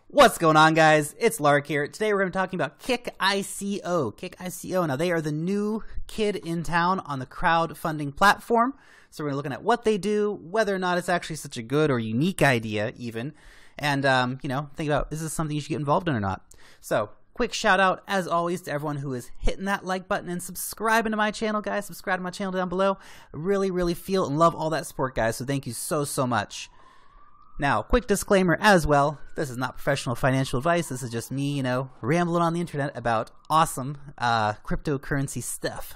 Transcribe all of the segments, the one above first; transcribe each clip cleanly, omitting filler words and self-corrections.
What's going on, guys? It's Lark here. Today we're going to be talking about Kick ICO. Kick ICO. Now, they are the new kid in town on the crowdfunding platform. So we're going to be looking at what they do, whether or not it's actually such a good or unique idea even, and, think about, is this something you should get involved in or not? So, quick shout out, as always, to everyone who is hitting that like button and subscribing to my channel, guys. Subscribe to my channel down below. I really feel and love all that support, guys, so thank you so much. Now, quick disclaimer as well, this is not professional financial advice. This is just me, rambling on the internet about awesome cryptocurrency stuff.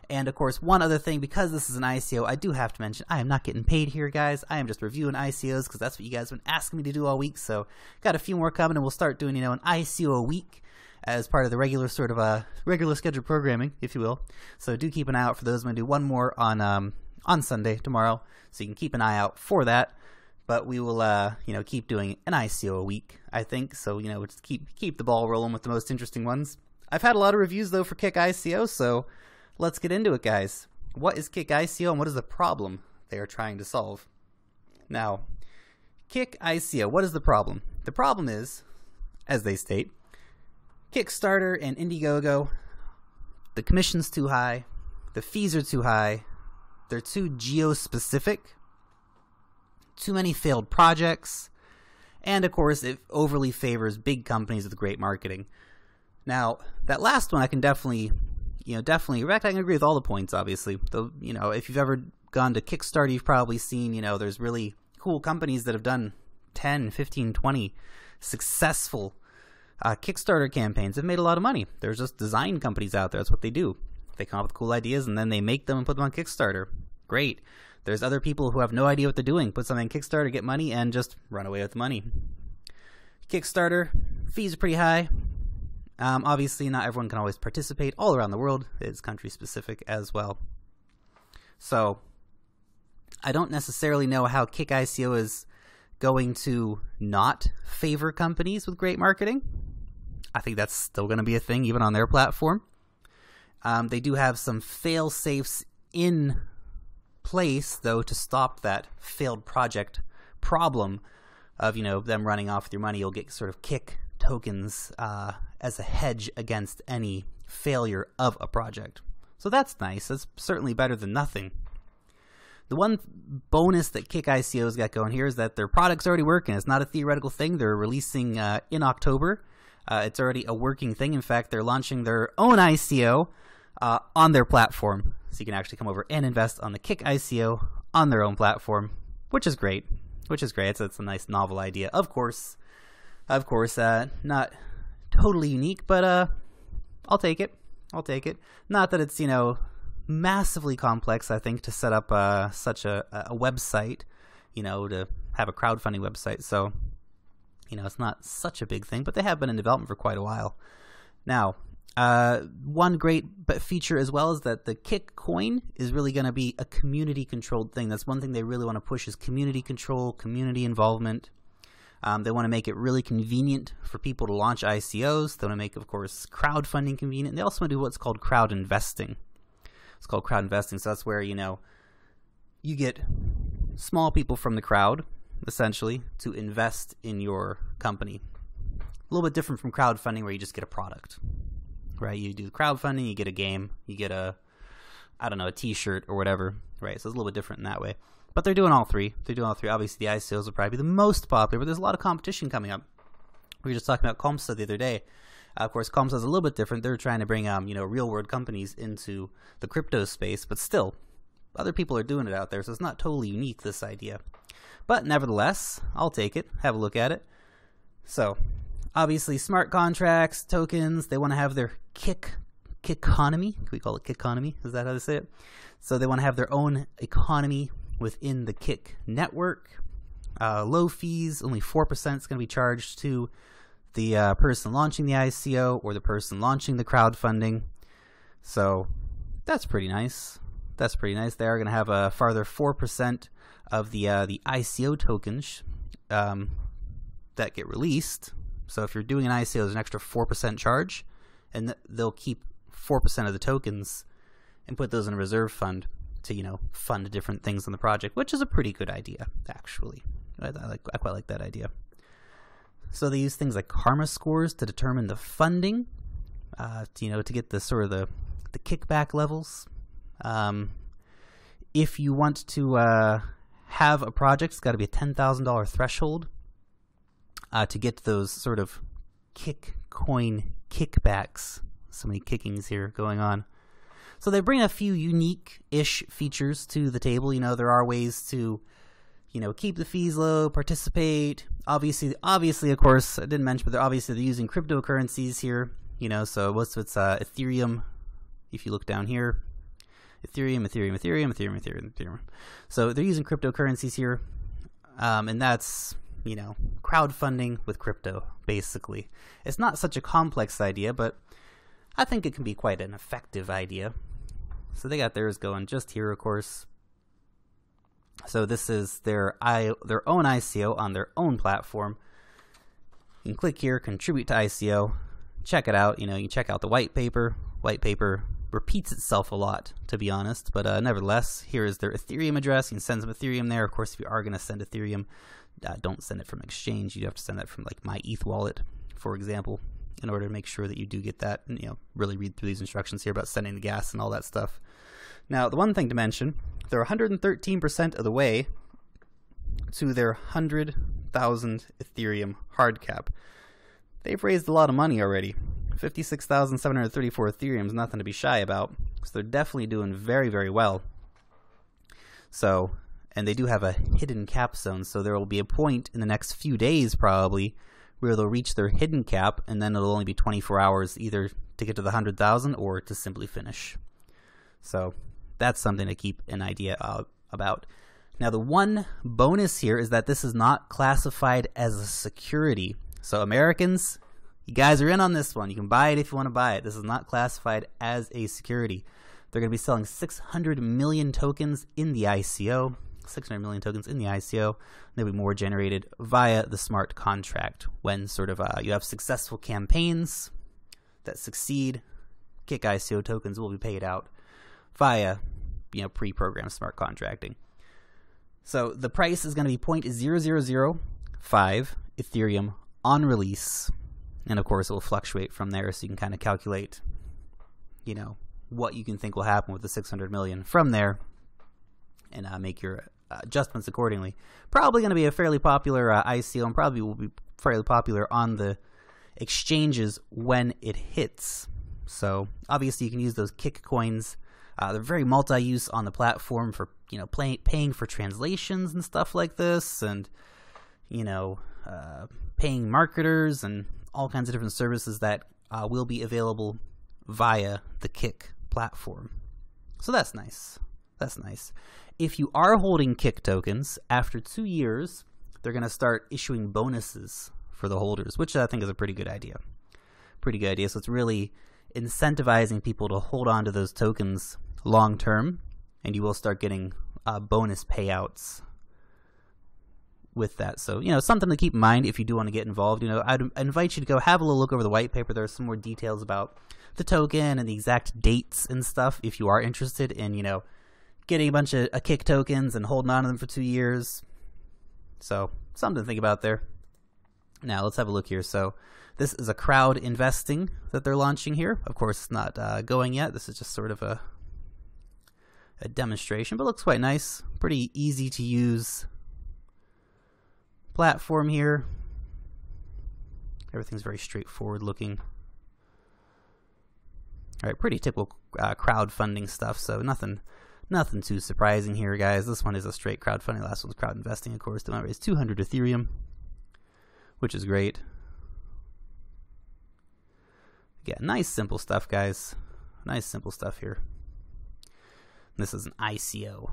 And of course, one other thing, because this is an ICO, I do have to mention, I am not getting paid here, guys. I am just reviewing ICOs because that's what you guys have been asking me to do all week. So, got a few more coming, and we'll start doing, an ICO a week as part of the regular sort of regular scheduled programming, if you will. So do keep an eye out for those. I'm going to do one more on Sunday, tomorrow, so you can keep an eye out for that. But we will, keep doing an ICO a week, I think. So, just keep the ball rolling with the most interesting ones. I've had a lot of reviews, though, for Kick ICO, so let's get into it, guys. What is Kick ICO, and what is the problem they are trying to solve? Now, Kick ICO, what is the problem? The problem is, as they state, Kickstarter and Indiegogo, the commission's too high, the fees are too high, they're too geo-specific, too many failed projects, and of course it overly favors big companies with great marketing. Now, that last one I can definitely, in fact, I can agree with all the points, obviously. Though, if you've ever gone to Kickstarter, you've probably seen, there's really cool companies that have done 10, 15, 20 successful Kickstarter campaigns. Have made a lot of money. There's just design companies out there. That's what they do. They come up with cool ideas and then they make them and put them on Kickstarter. Great. There's other people who have no idea what they're doing. Put something on Kickstarter, get money, and just run away with the money. Kickstarter, fees are pretty high. Obviously, not everyone can always participate all around the world. It's country specific as well. So, I don't necessarily know how Kick ICO is going to not favor companies with great marketing. I think that's still going to be a thing even on their platform. They do have some fail-safes in place, though, to stop that failed project problem of, them running off with your money. You'll get sort of Kick tokens as a hedge against any failure of a project. So that's nice. That's certainly better than nothing. The one bonus that Kick ICO's got going here is that their product's already working. It's not a theoretical thing. They're releasing in October. It's already a working thing. In fact, they're launching their own ICO on their platform. So you can actually come over and invest on the Kick ICO on their own platform, which is great. It's a nice novel idea. Of course, not totally unique, but I'll take it. Not that it's, massively complex, I think, to set up such a website, to have a crowdfunding website. So, it's not such a big thing, but they have been in development for quite a while. Now, one great feature as well is that the Kick coin is really going to be a community-controlled thing. That's one thing they really want to push, is community control, community involvement. They want to make it really convenient for people to launch ICOs. They want to make, of course, crowdfunding convenient. They also want to do what's called crowd investing. It's called crowd investing, so that's where, you get small people from the crowd, essentially, to invest in your company. A little bit different from crowdfunding, where you just get a product, right? You do crowdfunding, you get a game, you get a t-shirt or whatever, right? So it's a little bit different in that way. But they're doing all three. Obviously, the ICOs will probably be the most popular, but there's a lot of competition coming up. We were just talking about Comsa the other day. Of course, Comsa is a little bit different. They're trying to bring, real-world companies into the crypto space, but still, other people are doing it out there, so it's not totally unique, this idea. But nevertheless, I'll take it, have a look at it. So, obviously, smart contracts, tokens, they want to have their Kick economy. Can we call it Kick economy? Is that how they say it? So they want to have their own economy within the Kick network. Low fees, only 4% is going to be charged to the person launching the ICO or the person launching the crowdfunding. So that's pretty nice. They are going to have a farther 4% of the ICO tokens that get released. So if you're doing an ICO, there's an extra 4% charge, and they'll keep 4% of the tokens and put those in a reserve fund to, fund different things in the project, which is a pretty good idea, actually. I quite like that idea. So they use things like karma scores to determine the funding, to get the sort of the kickback levels. If you want to have a project, it's got to be a $10,000 threshold to get those sort of kick coin kickbacks. So many kickings here going on. So they bring a few unique-ish features to the table. There are ways to, keep the fees low, participate. Obviously, of course, I didn't mention, but they're using cryptocurrencies here. So most of it's Ethereum. If you look down here, Ethereum. So they're using cryptocurrencies here, and that's, crowdfunding with crypto, basically. It's not such a complex idea, but I think it can be quite an effective idea. So they got theirs going just here, of course. So this is their own ICO on their own platform. You can click here, contribute to ICO, check it out. You can check out the white paper. White paper repeats itself a lot, to be honest, but nevertheless, here is their Ethereum address. You can send some Ethereum there. Of course, if you are going to send Ethereum, don't send it from exchange. You have to send that from like my ETH wallet, for example, in order to make sure that you do get that. And, really read through these instructions here about sending the gas and all that stuff. Now, the one thing to mention, they're 113% of the way to their 100,000 Ethereum hard cap. They've raised a lot of money already. 56,734 Ethereum is nothing to be shy about. So they're definitely doing very, very well. So, and they do have a hidden cap zone. So there will be a point in the next few days probably where they'll reach their hidden cap, and then it'll only be 24 hours either to get to the 100,000 or to simply finish. So that's something to keep an idea about. Now, the one bonus here is that this is not classified as a security. So Americans, you guys are in on this one. You can buy it if you want to buy it. This is not classified as a security. They're going to be selling 600 million tokens in the ICO. 600 million tokens in the ICO. There'll be more generated via the smart contract when sort of you have successful campaigns that succeed. Kick ICO tokens will be paid out via pre-programmed smart contracting. So the price is going to be 0.0005 Ethereum on release. And of course, it will fluctuate from there, so you can kind of calculate, what you can think will happen with the 600 million from there, and make your adjustments accordingly. Probably going to be a fairly popular ICO, and probably will be fairly popular on the exchanges when it hits. So obviously, you can use those kick coins. They're very multi-use on the platform for paying for translations and stuff like this, and paying marketers and all kinds of different services that will be available via the Kick platform. So that's nice. That's nice. If you are holding Kick tokens, after 2 years, they're going to start issuing bonuses for the holders, which I think is a pretty good idea. Pretty good idea. So it's really incentivizing people to hold on to those tokens long term, and you will start getting bonus payouts with that. So, something to keep in mind if you do want to get involved. I'd invite you to go have a little look over the white paper. There's some more details about the token and the exact dates and stuff if you are interested in, getting a bunch of Kick tokens and holding on to them for 2 years. So, something to think about there. Now, let's have a look here. So, this is a crowd investing that they're launching here. Of course, it's not going yet. This is just sort of a demonstration, but looks quite nice. Pretty easy to use platform here. Everything's very straightforward looking. All right, pretty typical crowdfunding stuff, so nothing too surprising here, guys. This one is a straight crowdfunding. Last one's crowd investing, of course. They want to raise 200 Ethereum, which is great. Yeah, nice simple stuff, guys. Nice simple stuff here. This is an ICO.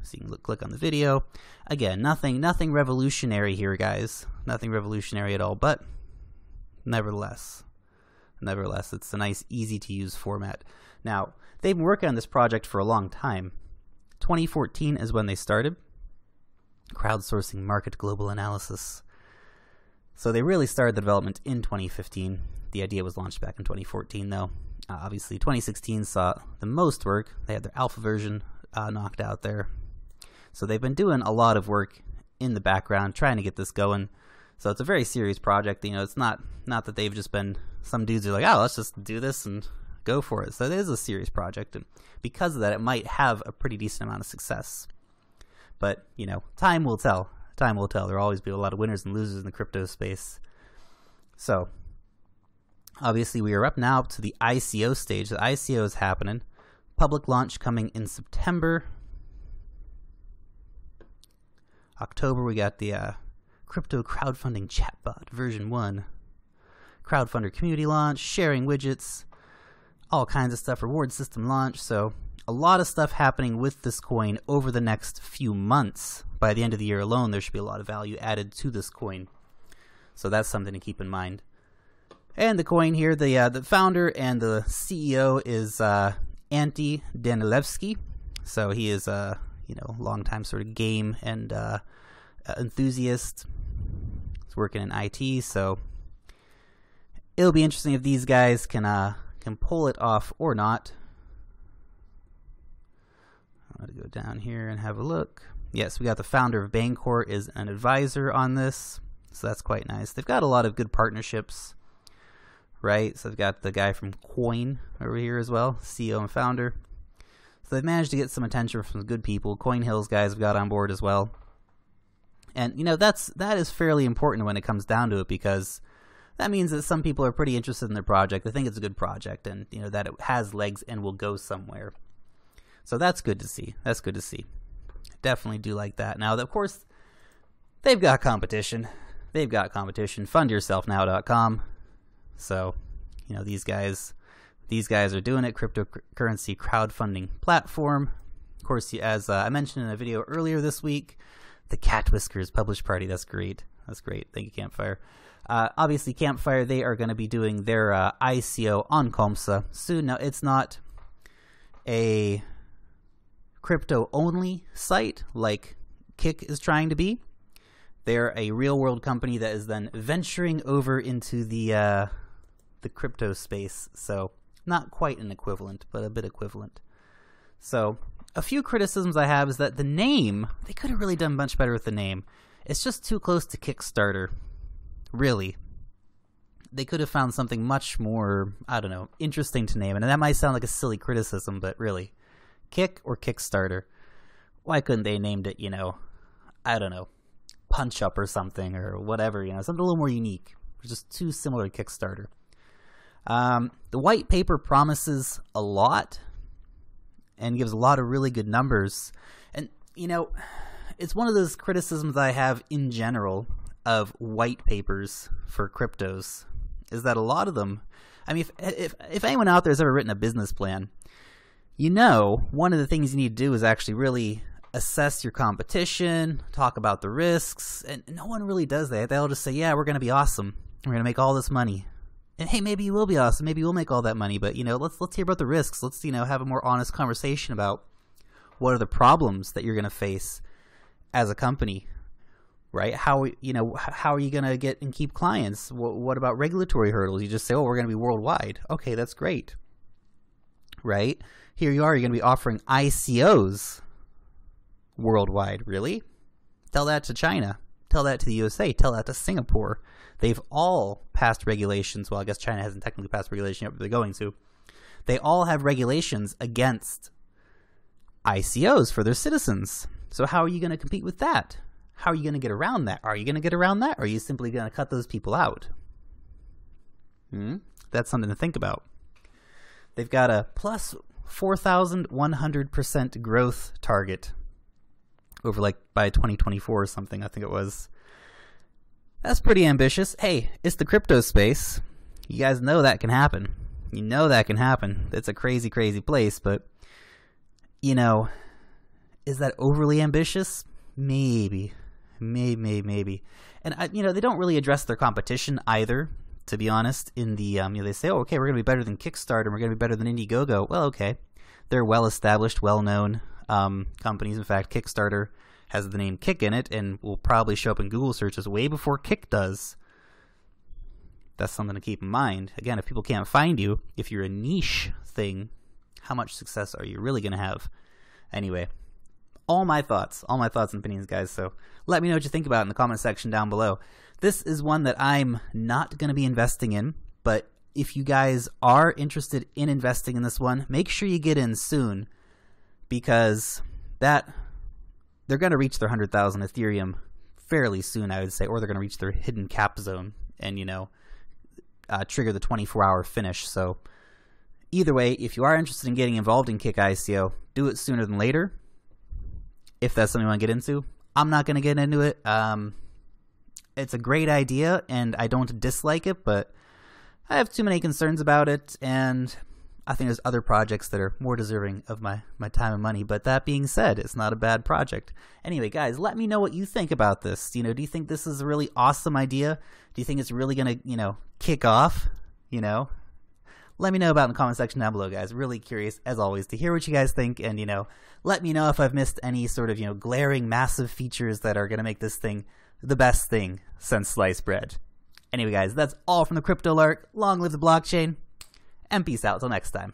So you can click on the video. Again, nothing revolutionary here, guys. Nothing revolutionary at all, but nevertheless, it's a nice, easy to use format. Now, they've been working on this project for a long time. 2014 is when they started. Crowdsourcing market global analysis. So they really started the development in 2015. The idea was launched back in 2014, though. Obviously, 2016 saw the most work. They had their alpha version knocked out there. So they've been doing a lot of work in the background, trying to get this going. So it's a very serious project. You know, it's not that they've just been some dudes who are like, oh, let's just do this and go for it. So it is a serious project, and because of that, it might have a pretty decent amount of success. But, you know, time will tell. Time will tell. There will always be a lot of winners and losers in the crypto space. So, obviously, we are up now to the ICO stage. The ICO is happening. Public launch coming in September. October, we got the crypto crowdfunding chatbot version 1. Crowdfunder community launch, sharing widgets, all kinds of stuff, reward system launch. So a lot of stuff happening with this coin over the next few months. By the end of the year alone, there should be a lot of value added to this coin. So that's something to keep in mind. And the coin here, the founder and the CEO is Ante Danilevsky. So he is a longtime sort of game and enthusiast. He's working in IT, so it'll be interesting if these guys can pull it off or not. I'm going to go down here and have a look. Yes, we got the founder of Bancorp is an advisor on this, so that's quite nice. They've got a lot of good partnerships, right? So they've got the guy from Coin over here as well, CEO and founder. So they've managed to get some attention from some good people. CoinHills guys have got on board as well. And, you know, that is fairly important when it comes down to it, because that means that some people are pretty interested in their project. They think it's a good project, and, you know, that it has legs and will go somewhere. So that's good to see. That's good to see. Definitely do like that. Now, of course, they've got competition. They've got competition. Fundyourselfnow.com. So, you know, these guys are doing it. Cryptocurrency crowdfunding platform. Of course, as I mentioned in a video earlier this week, the Cat Whiskers publish party. That's great. That's great. Thank you, Campfire. Obviously, Campfire, they are going to be doing their ICO on Comsa soon. Now, it's not a crypto-only site like Kick is trying to be. They're a real-world company that is then venturing over into the crypto space. So, not quite an equivalent, but a bit equivalent. So, a few criticisms I have is that the name, they could have really done much better with the name. It's just too close to Kickstarter. Really. They could have found something much more, I don't know, interesting to name. And that might sound like a silly criticism, but really. Kick or Kickstarter? Why couldn't they named it, you know, I don't know, Punch Up or something, or whatever, you know, something a little more unique. It's just too similar to Kickstarter. The white paper promises a lot and gives a lot of really good numbers. And, you know, it's one of those criticisms I have in general of white papers for cryptos, is that a lot of them, I mean, if anyone out there has ever written a business plan, you know, one of the things you need to do is actually really assess your competition, talk about the risks, and no one really does that. They'll just say, yeah, we're going to be awesome. We're going to make all this money. And hey, maybe you will be awesome. Maybe we'll make all that money. But, you know, let's hear about the risks. Let's, you know, have a more honest conversation about what are the problems that you're going to face as a company, right? How are you going to get and keep clients? What about regulatory hurdles? You just say, oh, we're going to be worldwide. Okay, that's great, right? Here you are, you're going to be offering ICOs worldwide. Really? Tell that to China. Tell that to the USA. Tell that to Singapore. They've all passed regulations. Well, I guess China hasn't technically passed regulation yet, but they're going to. They all have regulations against ICOs for their citizens. So how are you going to compete with that? How are you going to get around that? Are you going to get around that? Or are you simply going to cut those people out? That's something to think about. They've got a plus 4,100% growth target over, like, by 2024 or something, I think it was. That's pretty ambitious. Hey, it's the crypto space. You guys know that can happen. You know that can happen. It's a crazy, crazy place, but, you know, is that overly ambitious? Maybe. Maybe. And, you know, they don't really address their competition either, to be honest. In the, you know, they say, oh, okay, we're going to be better than Kickstarter, and we're going to be better than Indiegogo. Well, okay. They're well-established, well-known companies. In fact, Kickstarter has the name Kick in it and will probably show up in Google searches way before Kick does. That's something to keep in mind. Again, if people can't find you, if you're a niche thing, how much success are you really going to have? Anyway, all my thoughts and opinions, guys. So let me know what you think about it in the comment section down below. This is one that I'm not going to be investing in, but if you guys are interested in investing in this one, make sure you get in soon, because they're going to reach their 100,000 Ethereum fairly soon, I would say, or they're going to reach their hidden cap zone and, trigger the 24-hour finish. So either way, if you are interested in getting involved in Kick ICO, do it sooner than later. If that's something you want to get into, I'm not going to get into it. It's a great idea, and I don't dislike it, but I have too many concerns about it, and I think there's other projects that are more deserving of my time and money. But that being said, it's not a bad project. Anyway, guys, let me know what you think about this. Do you think this is a really awesome idea? Do you think it's really going to, kick off? Let me know about it in the comment section down below, guys. Really curious, as always, to hear what you guys think, and, let me know if I've missed any sort of, glaring, massive features that are going to make this thing the best thing since sliced bread. Anyway, guys, that's all from the Crypto Lark. Long live the blockchain, and peace out. Till next time.